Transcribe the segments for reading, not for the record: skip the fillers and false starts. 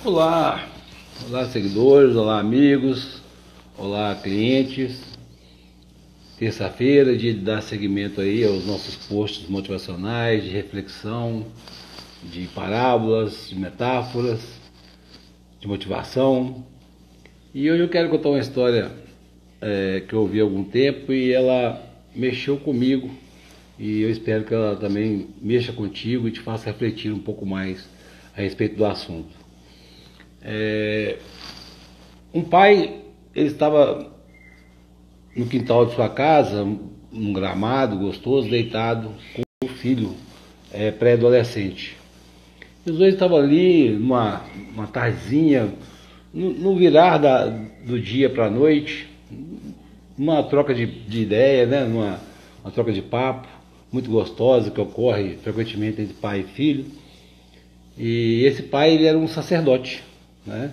Olá, olá seguidores, olá amigos, olá clientes. Terça-feira, dia de dar seguimento aí aos nossos posts motivacionais, de reflexão, de parábolas, de metáforas, de motivação. E hoje eu quero contar uma história que eu ouvi há algum tempo e ela mexeu comigo. E eu espero que ela também mexa contigo e te faça refletir um pouco mais a respeito do assunto. Um pai, ele estava no quintal de sua casa, num gramado gostoso, deitado com o filho pré-adolescente. E os dois estavam ali numa tardezinha, no virar do dia para a noite, uma troca de ideia, né? Uma troca de papo muito gostosa que ocorre frequentemente entre pai e filho. E esse pai, ele era um sacerdote, né?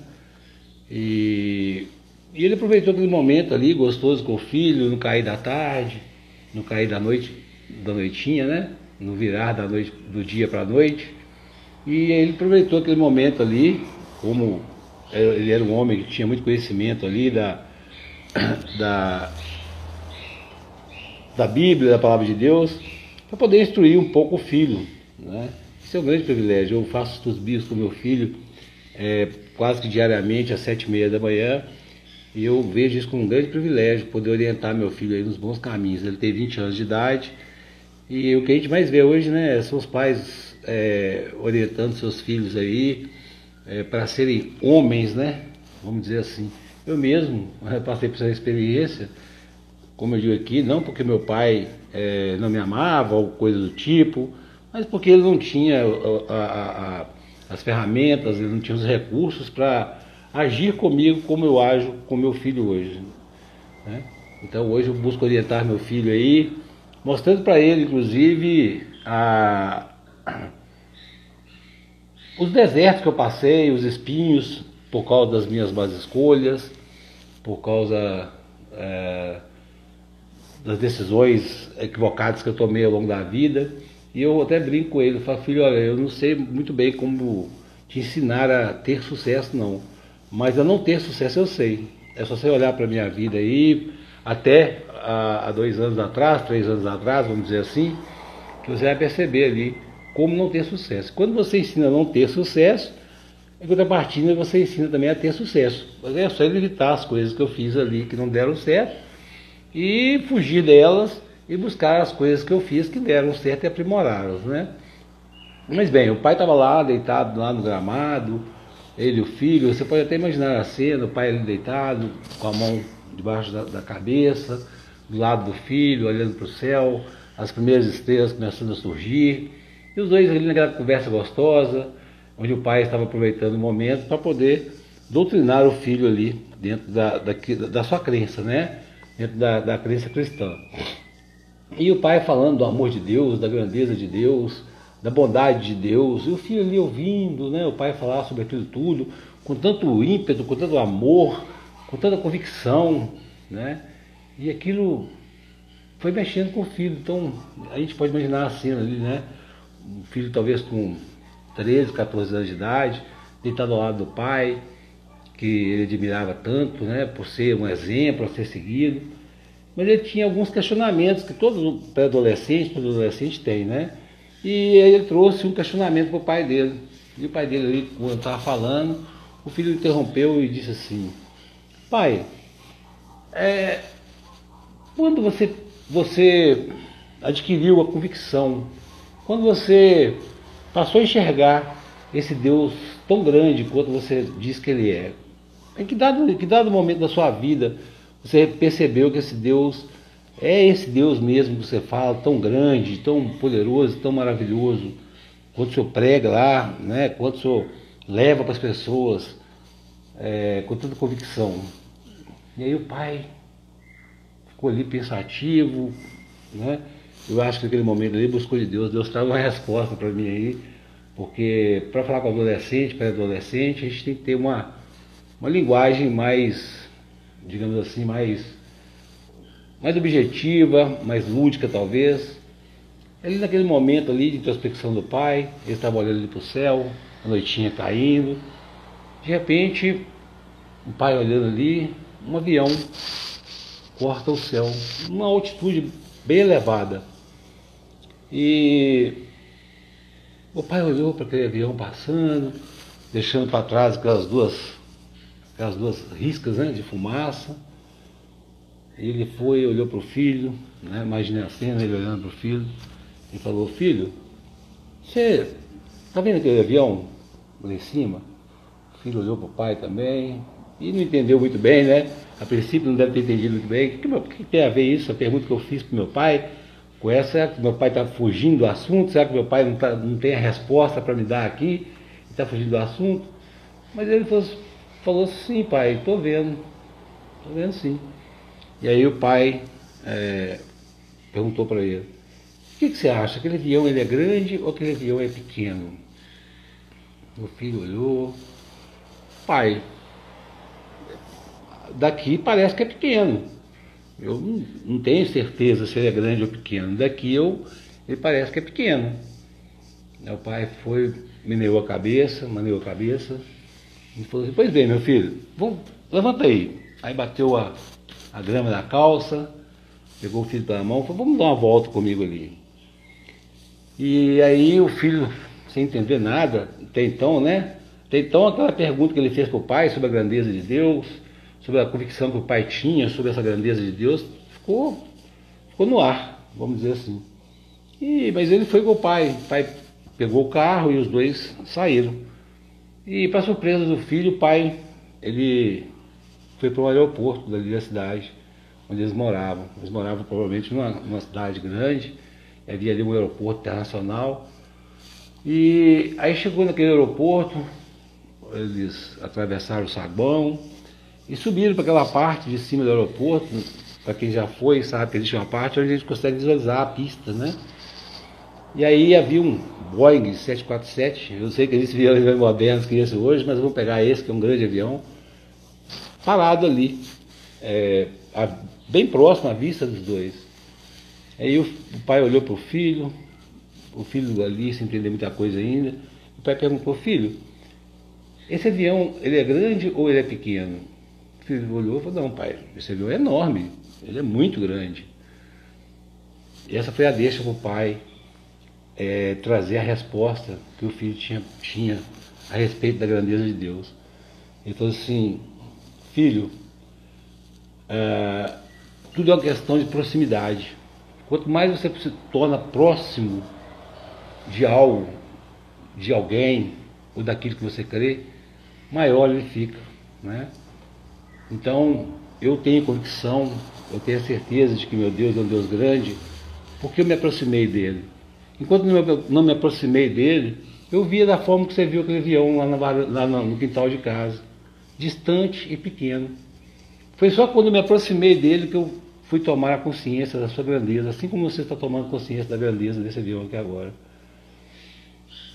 E ele aproveitou aquele momento ali gostoso com o filho, no cair da tarde, no cair da noite, da noitinha, né? No virar da noite, do dia para a noite. E ele aproveitou aquele momento ali, como ele era um homem que tinha muito conhecimento ali da Bíblia, da palavra de Deus, para poder instruir um pouco o filho, né? Isso é um grande privilégio. Eu faço estudos bíblicos com meu filho quase que diariamente às 7h30 da manhã, e eu vejo isso como um grande privilégio, poder orientar meu filho aí nos bons caminhos. Ele tem 20 anos de idade, e o que a gente mais vê hoje, né, são os pais orientando seus filhos aí para serem homens, né, vamos dizer assim. Eu mesmo passei por essa experiência, como eu digo aqui, não porque meu pai não me amava ou coisa do tipo, mas porque ele não tinha as ferramentas, ele não tinha os recursos para agir comigo como eu ajo com meu filho hoje, né? Então hoje eu busco orientar meu filho aí, mostrando para ele inclusive os desertos que eu passei, os espinhos, por causa das minhas más escolhas, por causa das decisões equivocadas que eu tomei ao longo da vida. E eu até brinco com ele, falo: filho, olha, eu não sei muito bem como te ensinar a ter sucesso não, mas a não ter sucesso eu sei. É só você olhar para a minha vida aí, até há 2 anos atrás, 3 anos atrás, vamos dizer assim, que você vai perceber ali como não ter sucesso. Quando você ensina a não ter sucesso, em contrapartida você ensina também a ter sucesso. Mas é só evitar as coisas que eu fiz ali que não deram certo e fugir delas e buscar as coisas que eu fiz que deram certo e aprimorá-las, né? Mas bem, o pai estava lá, deitado lá no gramado, ele e o filho. Você pode até imaginar a cena, o pai ali deitado, com a mão debaixo da cabeça, do lado do filho, olhando para o céu, as primeiras estrelas começando a surgir, e os dois ali naquela conversa gostosa, onde o pai estava aproveitando o momento para poder doutrinar o filho ali, dentro da sua crença, né? Dentro da crença cristã. E o pai falando do amor de Deus, da grandeza de Deus, da bondade de Deus, e o filho ali ouvindo, né, o pai falar sobre aquilo tudo, com tanto ímpeto, com tanto amor, com tanta convicção, né? E aquilo foi mexendo com o filho. Então a gente pode imaginar a cena ali, né? O filho talvez com 13, 14 anos de idade, deitado ao lado do pai, que ele admirava tanto, né, por ser um exemplo a ser seguido. Mas ele tinha alguns questionamentos que todo pré-adolescente tem, né? E ele trouxe um questionamento para o pai dele. E o pai dele ali, quando estava falando, o filho interrompeu e disse assim: pai, quando você adquiriu a convicção, quando você passou a enxergar esse Deus tão grande quanto você diz que ele é, em que dado momento da sua vida você percebeu que esse Deus é esse Deus mesmo que você fala, tão grande, tão poderoso, tão maravilhoso, quanto o senhor prega lá, né? Quanto o senhor leva para as pessoas com tanta convicção? E aí o pai ficou ali pensativo, né? Eu acho que naquele momento ali buscou de Deus. Deus traz uma resposta para mim aí, porque para falar com adolescente, pré-adolescente, a gente tem que ter uma linguagem mais, digamos assim, mais objetiva, mais lúdica talvez. Ali naquele momento ali de introspecção do pai, ele estava olhando ali para o céu, a noitinha caindo, De repente, o pai olhando ali, um avião corta o céu, uma altitude bem elevada. E o pai olhou para aquele avião passando, deixando para trás aquelas duas riscas, né, de fumaça. Ele foi, olhou para o filho, né, imaginei a cena, ele olhando para o filho, e falou: filho, você está vendo aquele avião lá em cima? O filho olhou para o pai também, e não entendeu muito bem, né? A princípio não deve ter entendido muito bem. O que tem a ver isso? A pergunta que eu fiz para o meu pai com essa: será que meu pai está fugindo do assunto? Será que meu pai não tem a resposta para me dar aqui? Está fugindo do assunto? Mas ele falou: sim, pai, estou vendo sim. E aí o pai perguntou para ele: o que você acha? Aquele avião ele é grande ou aquele avião é pequeno? O filho olhou: pai, daqui parece que é pequeno. Eu não tenho certeza se ele é grande ou pequeno. Daqui ele parece que é pequeno. Meu pai foi, maneou a cabeça e falou assim: pois bem, meu filho, levanta aí. Aí bateu a grama na calça, pegou o filho pela mão e falou: vamos dar uma volta comigo ali. E aí o filho, sem entender nada, até então, né? Até então aquela pergunta que ele fez para o pai sobre a grandeza de Deus, sobre a convicção que o pai tinha sobre essa grandeza de Deus, ficou no ar, vamos dizer assim. Mas ele foi com o pai pegou o carro e os dois saíram. E para surpresa do filho, o pai, ele foi para o aeroporto dali da cidade, onde eles moravam. Eles moravam provavelmente numa cidade grande, havia ali um aeroporto internacional. E aí chegou naquele aeroporto, eles atravessaram o saguão e subiram para aquela parte de cima do aeroporto. Para quem já foi, sabe que existe uma parte onde a gente consegue visualizar a pista, né? E aí havia um Boeing 747, eu sei que existem aviões modernos que esse hoje, mas vamos pegar esse, que é um grande avião, parado ali, bem próximo à vista dos dois. Aí o pai olhou para o filho ali, sem entender muita coisa ainda. O pai perguntou: filho, esse avião, ele é grande ou ele é pequeno? O filho olhou e falou: não, pai, esse avião é enorme, ele é muito grande. E essa foi a deixa para o pai trazer a resposta que o filho tinha a respeito da grandeza de Deus. Ele falou assim: filho, tudo é uma questão de proximidade. Quanto mais você se torna próximo de algo, de alguém, ou daquilo que você crê, maior ele fica, né? Então, eu tenho convicção, eu tenho a certeza de que meu Deus é um Deus grande, porque eu me aproximei dele. Enquanto não me aproximei dele, eu via da forma que você viu aquele avião lá no quintal de casa, distante e pequeno. Foi só quando me aproximei dele que eu fui tomar a consciência da sua grandeza, assim como você está tomando consciência da grandeza desse avião aqui agora.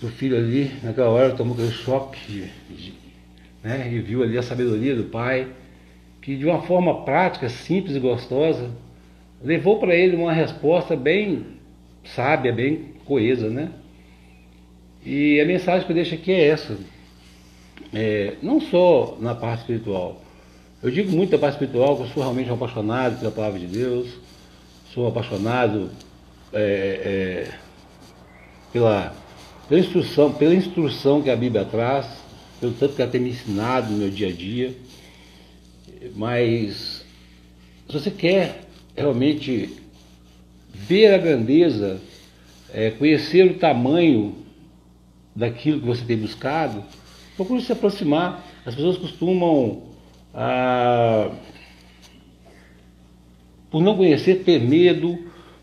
O filho ali, naquela hora, tomou aquele choque, né, e viu ali a sabedoria do pai, que de uma forma prática, simples e gostosa, levou para ele uma resposta bem sábia, bem coesa, né? E a mensagem que eu deixo aqui é essa, não só na parte espiritual. Eu digo muito da parte espiritual, porque eu sou realmente um apaixonado pela palavra de Deus, sou apaixonado pela instrução que a Bíblia traz, pelo tanto que ela tem me ensinado no meu dia a dia. Mas se você quer realmente ver a grandeza, conhecer o tamanho daquilo que você tem buscado, procure se aproximar. As pessoas costumam, por não conhecer, ter medo,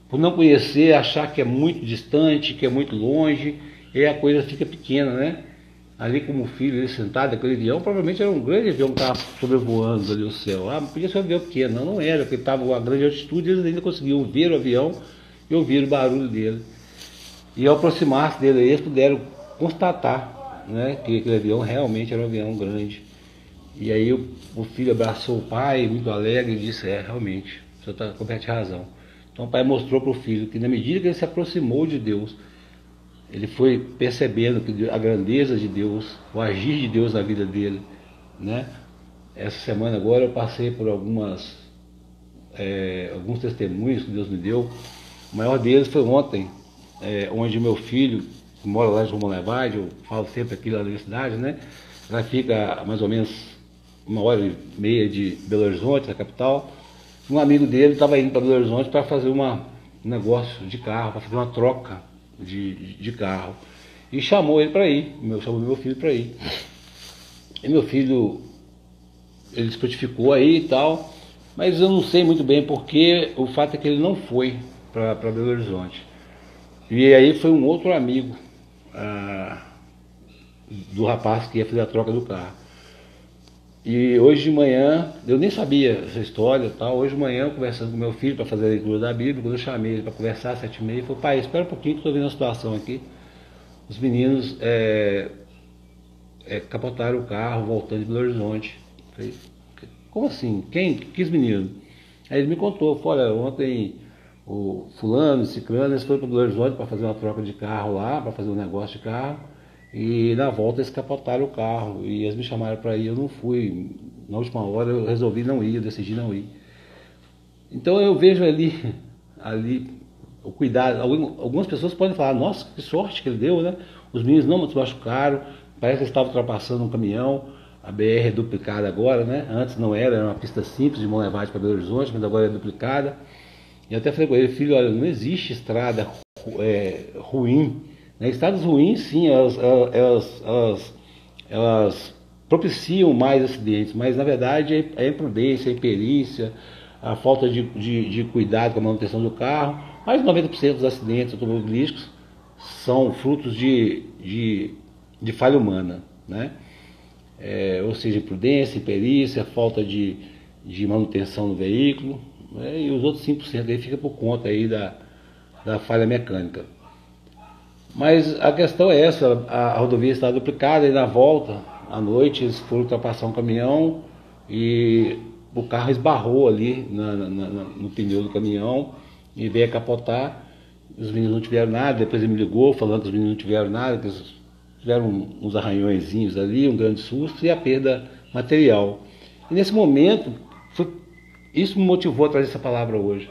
por não conhecer, achar que é muito distante, que é muito longe, e a coisa fica pequena, né? Ali como o filho, ele sentado naquele avião, provavelmente era um grande avião que estava sobrevoando ali o céu. Podia ser um avião pequeno, não era, porque estava a grande altitude, eles ainda conseguiam ver o avião e ouvir o barulho dele. E ao aproximar-se dele, eles puderam constatar, né, que aquele avião realmente era um avião grande. E aí o filho abraçou o pai, muito alegre, e disse: realmente, o senhor está com completa razão. Então o pai mostrou para o filho que na medida que ele se aproximou de Deus, ele foi percebendo que a grandeza de Deus, o agir de Deus na vida dele, né? Essa semana agora eu passei por alguns testemunhos que Deus me deu. O maior deles foi ontem, onde meu filho, que mora lá em João Levade, eu falo sempre aqui na cidade, né? Ela fica a mais ou menos 1h30 de Belo Horizonte, da capital. Um amigo dele estava indo para Belo Horizonte para fazer um negócio de carro, para fazer uma troca de carro. E chamou ele para ir, chamou meu filho para ir. E meu filho, ele se prontificou aí e tal, mas eu não sei muito bem porque o fato é que ele não foi para Belo Horizonte. E aí foi um outro amigo do rapaz que ia fazer a troca do carro. E hoje de manhã, eu nem sabia essa história e tal, hoje de manhã, conversando com meu filho para fazer a leitura da Bíblia, quando eu chamei ele para conversar às 7h30, ele falou: pai, espera um pouquinho que estou vendo a situação aqui. Os meninos capotaram o carro voltando de Belo Horizonte. Eu falei: como assim? Que meninos? Aí ele me contou, falou: olha, ontem o fulano, ciclano, eles foram para Belo Horizonte para fazer uma troca de carro lá, para fazer um negócio de carro. E na volta eles capotaram o carro e eles me chamaram para ir, eu não fui. Na última hora eu resolvi não ir, eu decidi não ir. Então eu vejo ali o cuidado. Algumas pessoas podem falar: nossa, que sorte que ele deu, né? Os meninos não se machucaram, parece que eles estavam ultrapassando um caminhão. A BR é duplicada agora, né? Antes não era uma pista simples de Mão Levade para Belo Horizonte, mas agora é duplicada. E eu até falei com ele: filho, olha, não existe estrada ruim. Estradas ruins, sim, elas propiciam mais acidentes, mas na verdade a imprudência, a imperícia, a falta de cuidado com a manutenção do carro, mais de 90% dos acidentes automobilísticos são frutos de falha humana, né? Ou seja, imprudência, imperícia, falta de manutenção do veículo, né? E os outros 5% aí fica por conta aí da falha mecânica. Mas a questão é essa: a rodovia está duplicada e na volta, à noite, eles foram ultrapassar um caminhão e o carro esbarrou ali no pneu do caminhão e veio a capotar. Os meninos não tiveram nada. Depois ele me ligou falando que os meninos não tiveram nada, que eles tiveram uns arranhõezinhos ali, um grande susto e a perda material. E nesse momento, isso me motivou a trazer essa palavra hoje.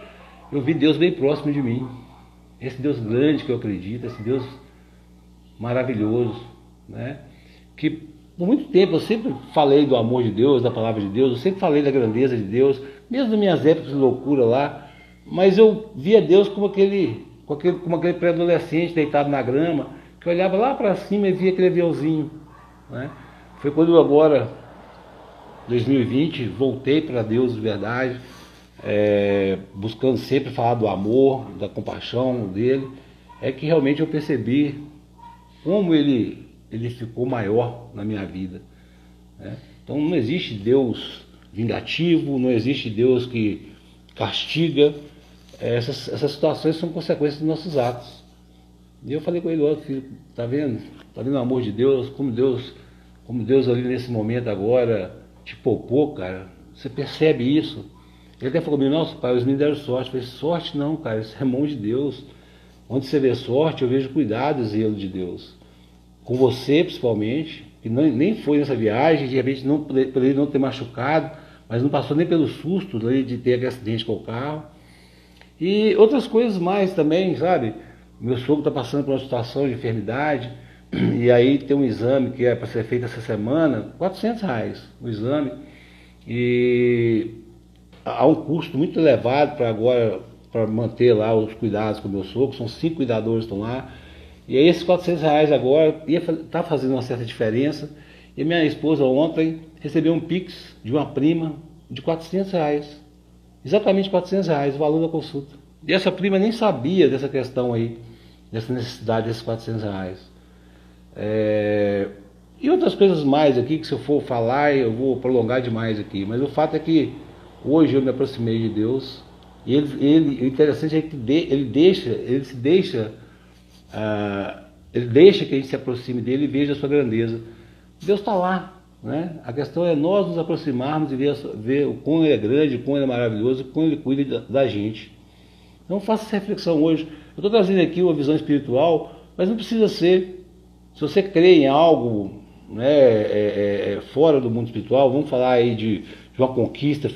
Eu vi Deus bem próximo de mim. Esse Deus grande que eu acredito, esse Deus maravilhoso, né? Que por muito tempo eu sempre falei do amor de Deus, da palavra de Deus, eu sempre falei da grandeza de Deus, mesmo nas minhas épocas de loucura lá, mas eu via Deus como aquele pré-adolescente deitado na grama, que olhava lá para cima e via aquele aviãozinho, né? Foi quando eu agora, 2020, voltei para Deus de verdade, buscando sempre falar do amor, da compaixão dele, é que realmente eu percebi como ele ficou maior na minha vida, né? Então não existe Deus vingativo, não existe Deus que castiga. Essas situações são consequências dos nossos atos. E eu falei com ele: olha, filho, tá vendo o amor de Deus, como Deus ali nesse momento agora te poupou, cara, você percebe isso? Ele até falou comigo: nossa, pai, os meninos deram sorte. Eu falei: sorte não, cara, isso é mão de Deus. Onde você vê sorte, eu vejo cuidado e zelo de Deus. Com você, principalmente, que nem foi nessa viagem, de repente poderia não ter machucado, mas não passou nem pelo susto de ter aquele acidente com o carro. E outras coisas mais também, sabe? Meu sogro está passando por uma situação de enfermidade, e aí tem um exame que é para ser feito essa semana, R$400 o exame, e há um custo muito elevado para manter lá os cuidados com o meu sogro. São 5 cuidadores que estão lá, e aí esses R$400 agora está fazendo uma certa diferença. E minha esposa ontem recebeu um Pix de uma prima de R$400, exatamente R$400 o valor da consulta. E essa prima nem sabia dessa questão aí, dessa necessidade desses R$400. E outras coisas mais aqui, que se eu for falar eu vou prolongar demais aqui, mas o fato é que hoje eu me aproximei de Deus, e o interessante é que ele deixa que a gente se aproxime dele e veja a sua grandeza. Deus está lá, né? A questão é nós nos aproximarmos e ver o quão ele é grande, o quão ele é maravilhoso, o quão ele cuida da gente. Então faça essa reflexão hoje. Eu estou trazendo aqui uma visão espiritual, Mas não precisa ser. Se você crê em algo, né, fora do mundo espiritual, vamos falar aí de uma conquista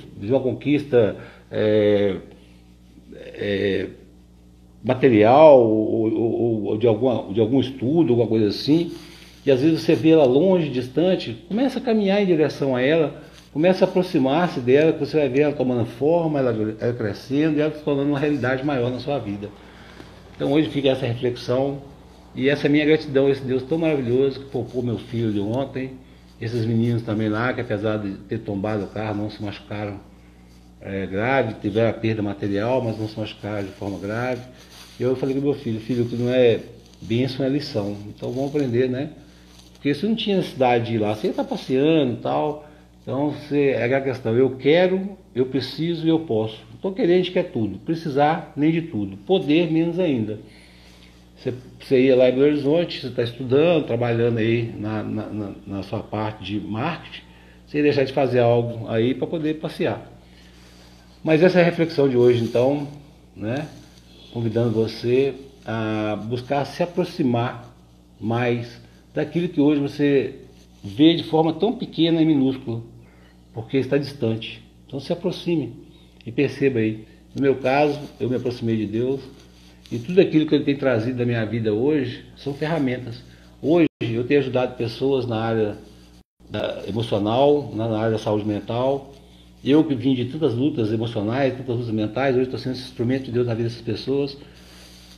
material ou de algum estudo, alguma coisa assim, e às vezes você vê ela longe, distante, começa a caminhar em direção a ela, começa a aproximar-se dela, que você vai ver ela tomando forma, ela crescendo e ela se tornando uma realidade maior na sua vida. Então hoje fica essa reflexão e essa minha gratidão a esse Deus tão maravilhoso que poupou meu filho de ontem, esses meninos também lá, que apesar de ter tombado o carro, não se machucaram grave, tiveram a perda material, mas não se machucaram de forma grave. E eu falei com meu filho, que não é bênção, é lição. Então vamos aprender, né? Porque se não tinha necessidade de ir lá, você ia estar passeando e tal. Então é aquela questão, eu quero, eu preciso e eu posso. Então querer a gente quer tudo, precisar nem de tudo, poder menos ainda. Você ia lá em Belo Horizonte, você está estudando, trabalhando aí na sua parte de marketing, você ia deixar de fazer algo aí para poder passear. Mas essa é a reflexão de hoje, então, né? Convidando você a buscar se aproximar mais daquilo que hoje você vê de forma tão pequena e minúscula, porque está distante. Então se aproxime e perceba aí. No meu caso, eu me aproximei de Deus e tudo aquilo que Ele tem trazido da minha vida hoje são ferramentas. Hoje eu tenho ajudado pessoas na área emocional, na área da saúde mental. Eu que vim de tantas lutas emocionais, tantas lutas mentais, hoje estou sendo instrumento de Deus na vida dessas pessoas,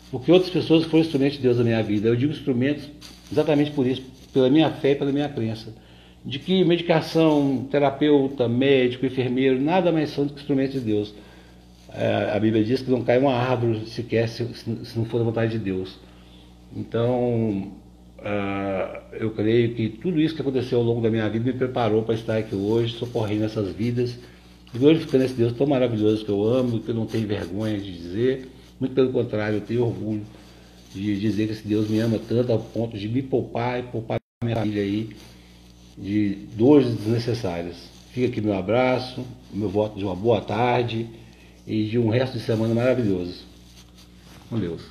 porque outras pessoas foram instrumentos de Deus na minha vida. Eu digo instrumentos exatamente por isso, pela minha fé e pela minha crença, de que medicação, terapeuta, médico, enfermeiro, nada mais são do que instrumentos de Deus. A Bíblia diz que não cai uma árvore sequer se não for da vontade de Deus. Então, eu creio que tudo isso que aconteceu ao longo da minha vida me preparou para estar aqui hoje, socorrendo essas vidas, e glorificando esse Deus tão maravilhoso que eu amo, que eu não tenho vergonha de dizer, muito pelo contrário, eu tenho orgulho de dizer que esse Deus me ama tanto ao ponto de me poupar e poupar a minha família aí de dores desnecessárias. Fica aqui meu abraço, meu voto de uma boa tarde e de um resto de semana maravilhoso. Com Deus.